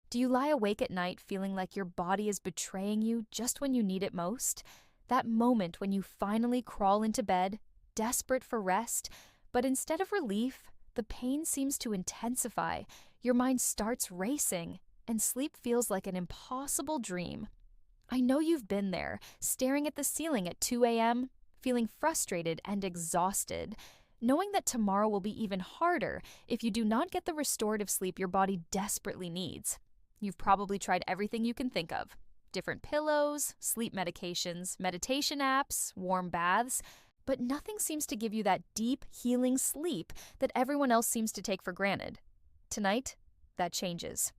Do you lie awake at night feeling like your body is betraying you just when you need it most? That moment when you finally crawl into bed, desperate for rest, but instead of relief, the pain seems to intensify, your mind starts racing, and sleep feels like an impossible dream. I know you've been there, staring at the ceiling at 2 a.m., feeling frustrated and exhausted, knowing that tomorrow will be even harder if you do not get the restorative sleep your body desperately needs. You've probably tried everything you can think of. Different pillows, sleep medications, meditation apps, warm baths, but nothing seems to give you that deep, healing sleep that everyone else seems to take for granted. Tonight, that changes.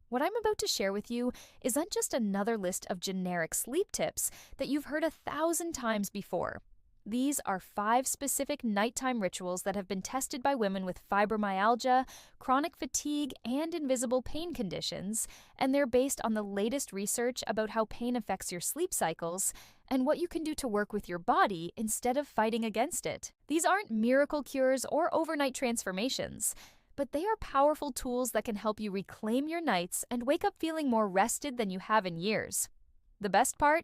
What I'm about to share with you isn't just another list of generic sleep tips that you've heard 1,000 times before. These are 5 specific nighttime rituals that have been tested by women with fibromyalgia, chronic fatigue, and invisible pain conditions, and they're based on the latest research about how pain affects your sleep cycles and what you can do to work with your body instead of fighting against it. These aren't miracle cures or overnight transformations, but they are powerful tools that can help you reclaim your nights and wake up feeling more rested than you have in years. The best part?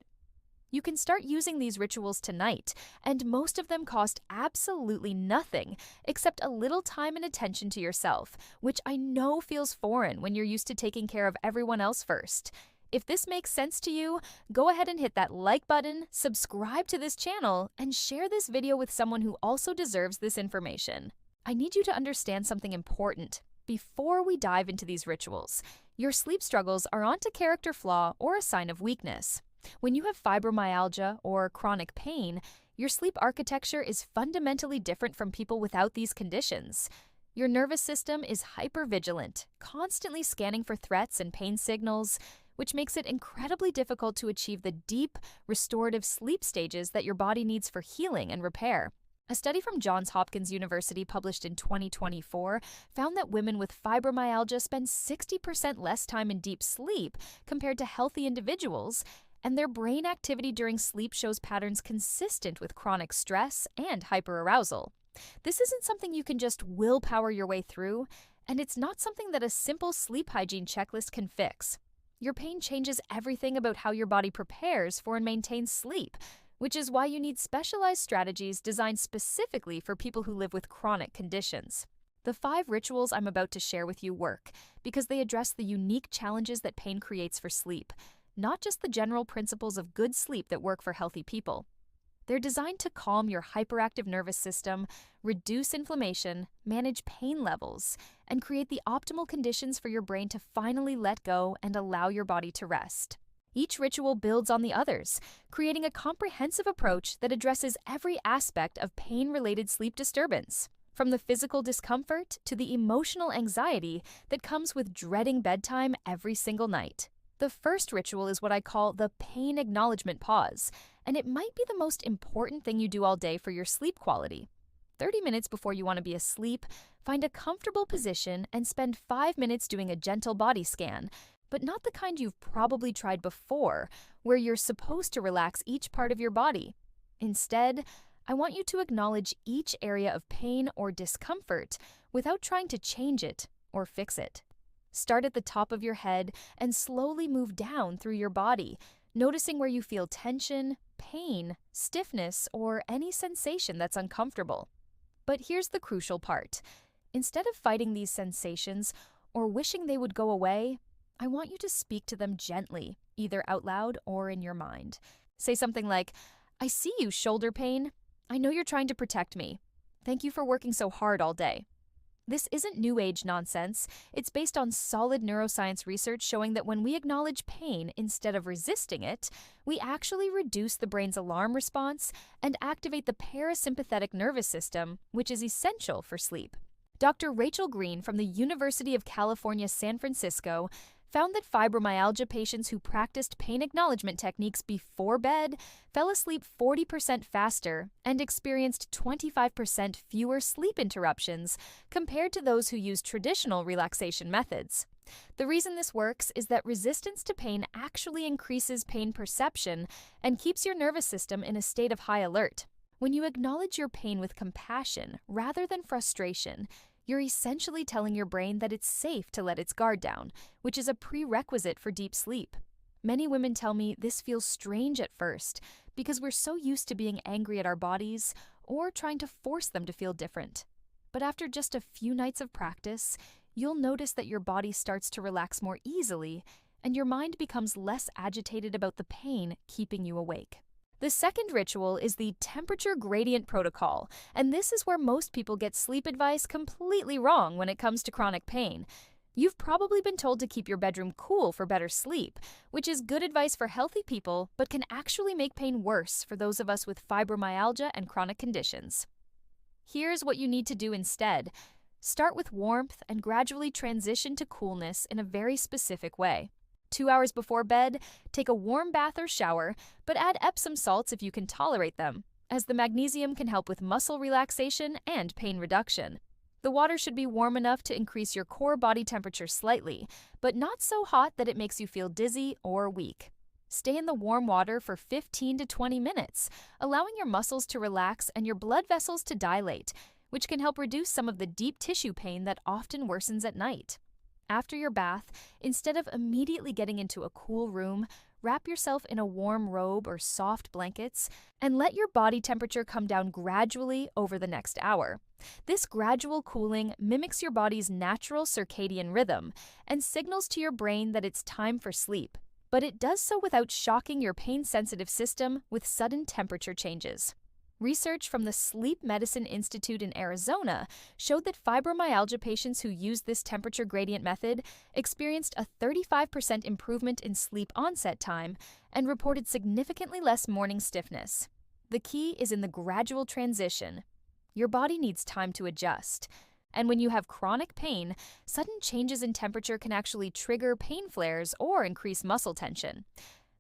You can start using these rituals tonight, and most of them cost absolutely nothing except a little time and attention to yourself, which I know feels foreign when you're used to taking care of everyone else first. If this makes sense to you, go ahead and hit that like button, subscribe to this channel, and share this video with someone who also deserves this information. I need you to understand something important before we dive into these rituals. Your sleep struggles aren't a character flaw or a sign of weakness. When you have fibromyalgia or chronic pain, your sleep architecture is fundamentally different from people without these conditions. Your nervous system is hypervigilant, constantly scanning for threats and pain signals, which makes it incredibly difficult to achieve the deep, restorative sleep stages that your body needs for healing and repair. A study from Johns Hopkins University published in 2024 found that women with fibromyalgia spend 60% less time in deep sleep compared to healthy individuals, and their brain activity during sleep shows patterns consistent with chronic stress and hyperarousal. This isn't something you can just willpower your way through, and it's not something that a simple sleep hygiene checklist can fix. Your pain changes everything about how your body prepares for and maintains sleep, which is why you need specialized strategies designed specifically for people who live with chronic conditions. The 5 rituals I'm about to share with you work because they address the unique challenges that pain creates for sleep, not just the general principles of good sleep that work for healthy people. They're designed to calm your hyperactive nervous system, reduce inflammation, manage pain levels, and create the optimal conditions for your brain to finally let go and allow your body to rest. Each ritual builds on the others, creating a comprehensive approach that addresses every aspect of pain-related sleep disturbance, from the physical discomfort to the emotional anxiety that comes with dreading bedtime every single night. The first ritual is what I call the pain acknowledgement pause, and it might be the most important thing you do all day for your sleep quality. 30 minutes before you want to be asleep, find a comfortable position and spend 5 minutes doing a gentle body scan, but not the kind you've probably tried before, where you're supposed to relax each part of your body. Instead, I want you to acknowledge each area of pain or discomfort without trying to change it or fix it. Start at the top of your head and slowly move down through your body, noticing where you feel tension, pain, stiffness, or any sensation that's uncomfortable. But here's the crucial part. Instead of fighting these sensations or wishing they would go away, I want you to speak to them gently, either out loud or in your mind. Say something like, "I see you, shoulder pain. I know you're trying to protect me. Thank you for working so hard all day." This isn't new age nonsense. It's based on solid neuroscience research showing that when we acknowledge pain instead of resisting it, we actually reduce the brain's alarm response and activate the parasympathetic nervous system, which is essential for sleep. Dr. Rachel Green from the University of California, San Francisco, found that fibromyalgia patients who practiced pain acknowledgement techniques before bed fell asleep 40% faster and experienced 25% fewer sleep interruptions compared to those who used traditional relaxation methods. The reason this works is that resistance to pain actually increases pain perception and keeps your nervous system in a state of high alert. When you acknowledge your pain with compassion rather than frustration, You're essentially telling your brain that it's safe to let its guard down, which is a prerequisite for deep sleep. Many women tell me this feels strange at first because we're so used to being angry at our bodies or trying to force them to feel different. But after just a few nights of practice, you'll notice that your body starts to relax more easily and your mind becomes less agitated about the pain keeping you awake. The second ritual is the temperature gradient protocol, and this is where most people get sleep advice completely wrong when it comes to chronic pain. You've probably been told to keep your bedroom cool for better sleep, which is good advice for healthy people but can actually make pain worse for those of us with fibromyalgia and chronic conditions. Here's what you need to do instead. Start with warmth and gradually transition to coolness in a very specific way. 2 hours before bed, take a warm bath or shower, but add Epsom salts if you can tolerate them, as the magnesium can help with muscle relaxation and pain reduction. The water should be warm enough to increase your core body temperature slightly, but not so hot that it makes you feel dizzy or weak. Stay in the warm water for 15 to 20 minutes, allowing your muscles to relax and your blood vessels to dilate, which can help reduce some of the deep tissue pain that often worsens at night. After your bath, instead of immediately getting into a cool room, wrap yourself in a warm robe or soft blankets and let your body temperature come down gradually over the next hour. This gradual cooling mimics your body's natural circadian rhythm and signals to your brain that it's time for sleep, but it does so without shocking your pain-sensitive system with sudden temperature changes. Research from the Sleep Medicine Institute in Arizona showed that fibromyalgia patients who used this temperature gradient method experienced a 35% improvement in sleep onset time and reported significantly less morning stiffness. The key is in the gradual transition. Your body needs time to adjust. And when you have chronic pain, sudden changes in temperature can actually trigger pain flares or increase muscle tension.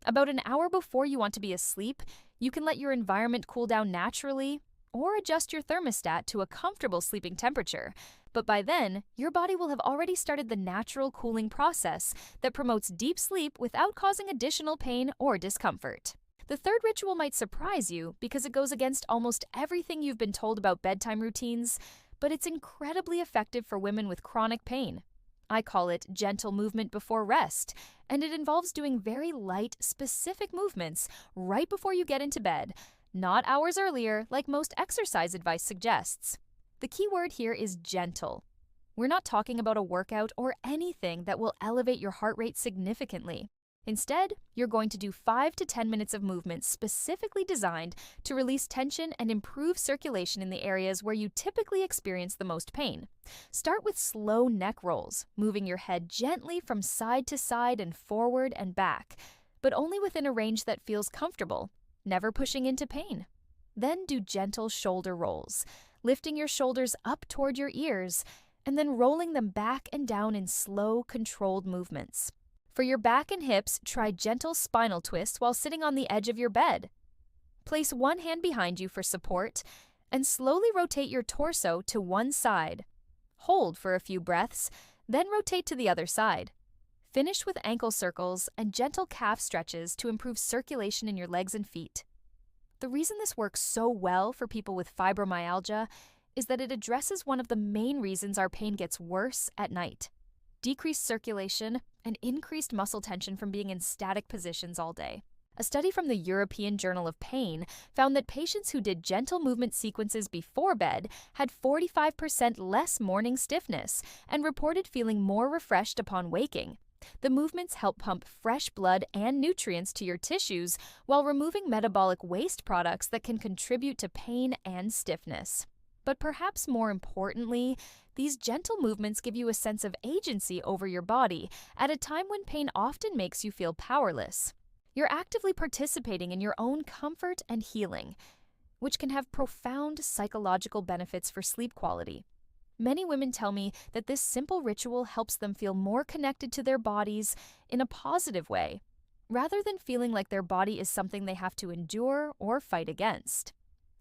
About an hour before you want to be asleep, you can let your environment cool down naturally or adjust your thermostat to a comfortable sleeping temperature. But by then, your body will have already started the natural cooling process that promotes deep sleep without causing additional pain or discomfort. The third ritual might surprise you because it goes against almost everything you've been told about bedtime routines, but it's incredibly effective for women with chronic pain. I call it gentle movement before rest, and it involves doing very light, specific movements right before you get into bed, not hours earlier like most exercise advice suggests. The key word here is gentle. We're not talking about a workout or anything that will elevate your heart rate significantly. Instead, you're going to do 5 to 10 minutes of movement specifically designed to release tension and improve circulation in the areas where you typically experience the most pain. Start with slow neck rolls, moving your head gently from side to side and forward and back, but only within a range that feels comfortable, never pushing into pain. Then do gentle shoulder rolls, lifting your shoulders up toward your ears, and then rolling them back and down in slow, controlled movements. For your back and hips, try gentle spinal twists while sitting on the edge of your bed. Place one hand behind you for support and slowly rotate your torso to one side. Hold for a few breaths, then rotate to the other side. Finish with ankle circles and gentle calf stretches to improve circulation in your legs and feet. The reason this works so well for people with fibromyalgia is that it addresses one of the main reasons our pain gets worse at night: decreased circulation and increased muscle tension from being in static positions all day. A study from the European Journal of Pain found that patients who did gentle movement sequences before bed had 45% less morning stiffness and reported feeling more refreshed upon waking. The movements help pump fresh blood and nutrients to your tissues while removing metabolic waste products that can contribute to pain and stiffness. But perhaps more importantly, these gentle movements give you a sense of agency over your body at a time when pain often makes you feel powerless. You're actively participating in your own comfort and healing, which can have profound psychological benefits for sleep quality. Many women tell me that this simple ritual helps them feel more connected to their bodies in a positive way, rather than feeling like their body is something they have to endure or fight against.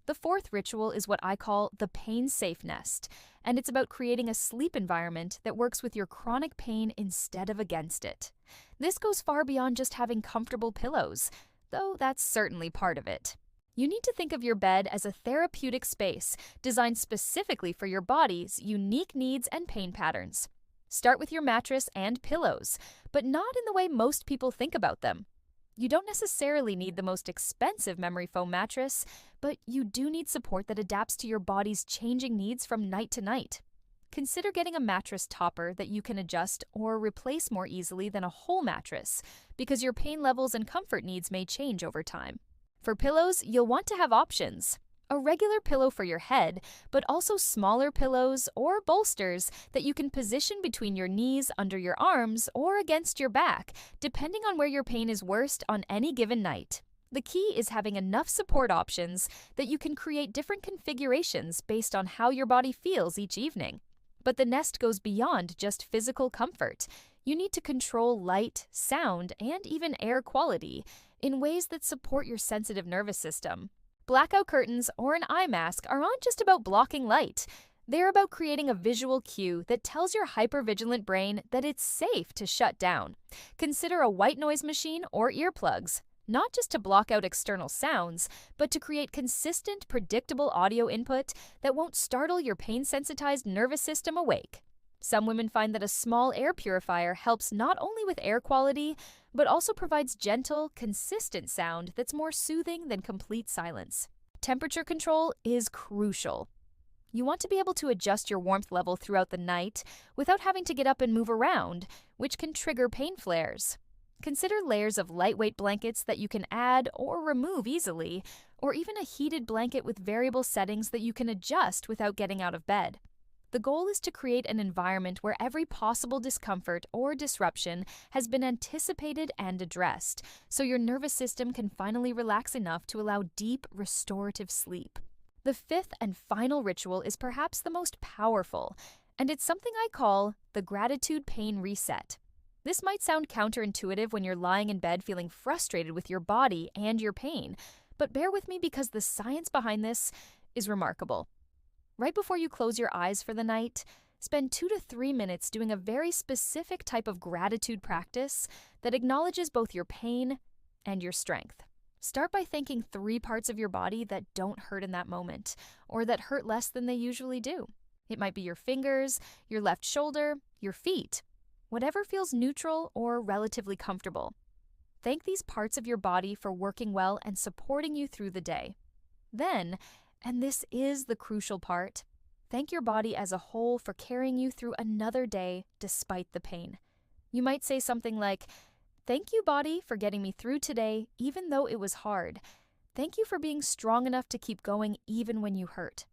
The fourth ritual is what I call the pain safe nest, and it's about creating a sleep environment that works with your chronic pain instead of against it. This goes far beyond just having comfortable pillows, though that's certainly part of it. You need to think of your bed as a therapeutic space designed specifically for your body's unique needs and pain patterns. Start with your mattress and pillows, but not in the way most people think about them. You don't necessarily need the most expensive memory foam mattress, but you do need support that adapts to your body's changing needs from night to night. Consider getting a mattress topper that you can adjust or replace more easily than a whole mattress, because your pain levels and comfort needs may change over time. For pillows, you'll want to have options. A regular pillow for your head, but also smaller pillows or bolsters that you can position between your knees, under your arms, or against your back, depending on where your pain is worst on any given night. The key is having enough support options that you can create different configurations based on how your body feels each evening. But the nest goes beyond just physical comfort. You need to control light, sound, and even air quality in ways that support your sensitive nervous system. Blackout curtains or an eye mask aren't just about blocking light. They're about creating a visual cue that tells your hypervigilant brain that it's safe to shut down. Consider a white noise machine or earplugs, not just to block out external sounds, but to create consistent, predictable audio input that won't startle your pain-sensitized nervous system awake. Some women find that a small air purifier helps not only with air quality, but also provides gentle, consistent sound that's more soothing than complete silence. Temperature control is crucial. You want to be able to adjust your warmth level throughout the night without having to get up and move around, which can trigger pain flares. Consider layers of lightweight blankets that you can add or remove easily, or even a heated blanket with variable settings that you can adjust without getting out of bed. The goal is to create an environment where every possible discomfort or disruption has been anticipated and addressed, so your nervous system can finally relax enough to allow deep, restorative sleep. The fifth and final ritual is perhaps the most powerful, and it's something I call the gratitude pain reset. This might sound counterintuitive when you're lying in bed feeling frustrated with your body and your pain, but bear with me because the science behind this is remarkable. Right before you close your eyes for the night, spend 2 to 3 minutes doing a very specific type of gratitude practice that acknowledges both your pain and your strength. Start by thanking 3 parts of your body that don't hurt in that moment, or that hurt less than they usually do. It might be your fingers, your left shoulder, your feet, whatever feels neutral or relatively comfortable. Thank these parts of your body for working well and supporting you through the day. Then, and this is the crucial part, thank your body as a whole for carrying you through another day despite the pain. You might say something like, "Thank you, body, for getting me through today, even though it was hard. Thank you for being strong enough to keep going even when you hurt."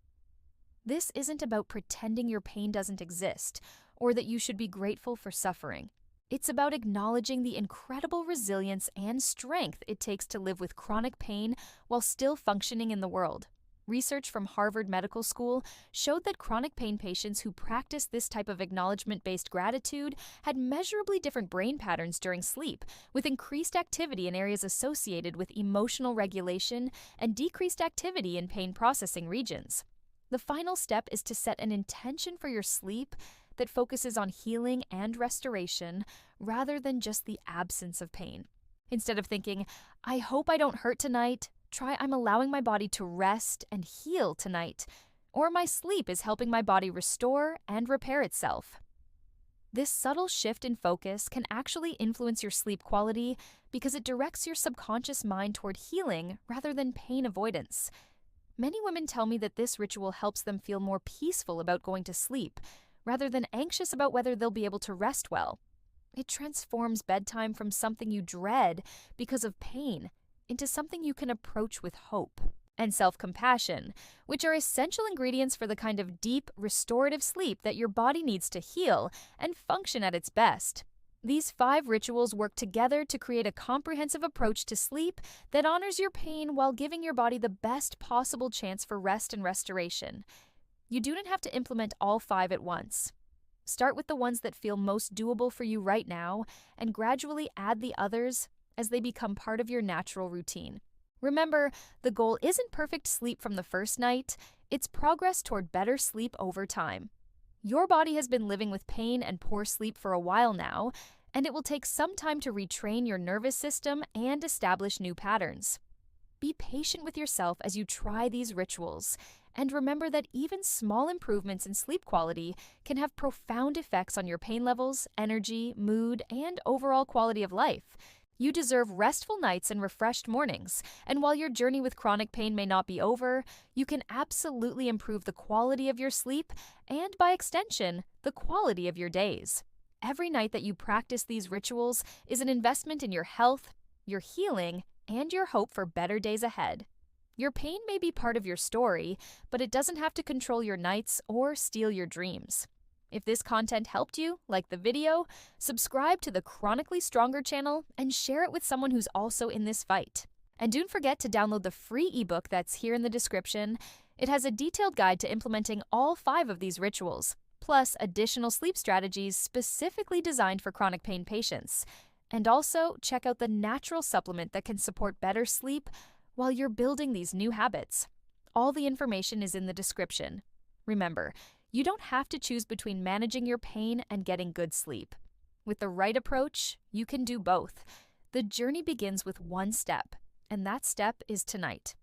This isn't about pretending your pain doesn't exist or that you should be grateful for suffering. It's about acknowledging the incredible resilience and strength it takes to live with chronic pain while still functioning in the world. Research from Harvard Medical School showed that chronic pain patients who practiced this type of acknowledgement-based gratitude had measurably different brain patterns during sleep, with increased activity in areas associated with emotional regulation and decreased activity in pain processing regions. The final step is to set an intention for your sleep that focuses on healing and restoration rather than just the absence of pain. Instead of thinking, "I hope I don't hurt tonight," try, "I'm allowing my body to rest and heal tonight," or "my sleep is helping my body restore and repair itself." This subtle shift in focus can actually influence your sleep quality because it directs your subconscious mind toward healing rather than pain avoidance. Many women tell me that this ritual helps them feel more peaceful about going to sleep, rather than anxious about whether they'll be able to rest well. It transforms bedtime from something you dread because of pain into something you can approach with hope and self-compassion, which are essential ingredients for the kind of deep, restorative sleep that your body needs to heal and function at its best. These 5 rituals work together to create a comprehensive approach to sleep that honors your pain while giving your body the best possible chance for rest and restoration. You do not have to implement all 5 at once. Start with the ones that feel most doable for you right now and gradually add the others as they become part of your natural routine. Remember, the goal isn't perfect sleep from the first night, it's progress toward better sleep over time. Your body has been living with pain and poor sleep for a while now, and it will take some time to retrain your nervous system and establish new patterns. be patient with yourself as you try these rituals. And remember that even small improvements in sleep quality can have profound effects on your pain levels, energy, mood, and overall quality of life. You deserve restful nights and refreshed mornings, and while your journey with chronic pain may not be over, you can absolutely improve the quality of your sleep and, by extension, the quality of your days. Every night that you practice these rituals is an investment in your health, your healing, and your hope for better days ahead. Your pain may be part of your story, but it doesn't have to control your nights or steal your dreams. If this content helped you, like the video, subscribe to the Chronically Stronger channel and share it with someone who's also in this fight. And don't forget to download the free ebook that's here in the description. It has a detailed guide to implementing all 5 of these rituals, plus additional sleep strategies specifically designed for chronic pain patients. And also, check out the natural supplement that can support better sleep while you're building these new habits. All the information is in the description. Remember, you don't have to choose between managing your pain and getting good sleep. With the right approach, you can do both. The journey begins with one step, and that step is tonight.